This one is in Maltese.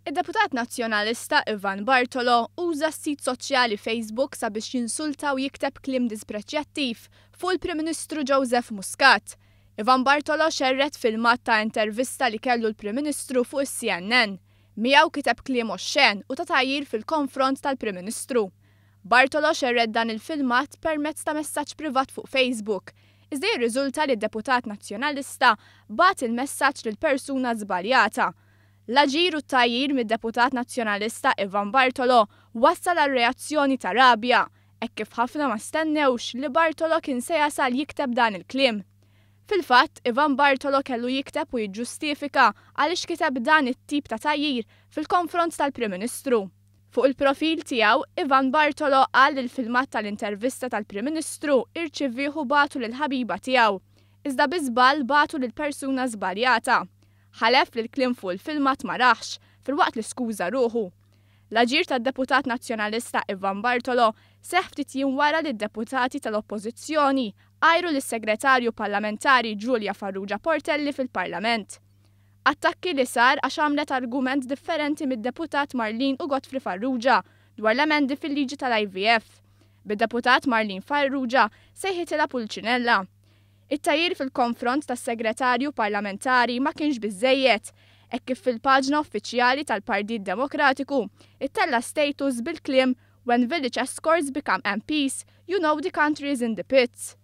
Id-Deputat Nazzjonalista Ivan Bartolo uża s-sit soċjali Facebook sabiex jinsulta u jikteb kliem dispreċjattiv fuq il-Prim Ministru Joseph Muscat. Ivan Bartolo xerret filmat ta' intervista li kellu l-Prim Ministru fuq is-CNN. Miegħu kiteb kliem oxxen u ta' tgħajjir fil-konfront tal-Prim Ministru. Bartolo xerret dan il-filmat permezz ta' messaġġ privat fuq Facebook. Iżda jirriżulta li d-Deputat Nazzjonalista bagħat il-messaġġ lil persuna żbaljata. L-aġir u t-tgħajjir mid-Deputat Nazzjonalista Ivan Bartolo wassal għal reazzjoni ta' rabja, hekk kif ħafna ma stennewx li Bartolo kien se jasal jikteb dan il-kliem. Fil-fatt, Ivan Bartolo kellu jikteb u jiġġustifika għaliex kiteb dan it-tip ta' tgħajjir fil-konfront tal-Prim Ministru. Fuq il-profil tiegħu, Ivan Bartolo qal li l-filmat tal-intervista tal-Prim Ministru irċivieħu bagħtu lill-ħabiba tiegħu, iżda biżball bagħtu lill-persuna żbaljata. Ħalef li l-kliem fuq il-filmat ma raħx filwaqt li skuża ruħu. L-aġir tad-Deputat Nazzjonalista Ivan Bartolo seħħ ftit jiem wara li d-deputati tal-Oppożizzjoni għajru lis-Segretarju Parlamentari Giulia Farrugia Portelli fil-Parlament. Attakki li sar għax għamlet argument differenti mid-deputat Marlin u Godfrey Farrugia dwar l-emendi fil-liġi tal-IVF. Bid-deputat Marlin Farrugia sejħitilha pulċinella. It-tgħajjir fil-konfront tas-Segretarju Parlamentari ma kienx biżżejjed, hekk kif fil-paġna uffiċjali tal-Partit Demokratiku ittella status bil-kliem "When village escorts become MPs, you know the country is in the pits".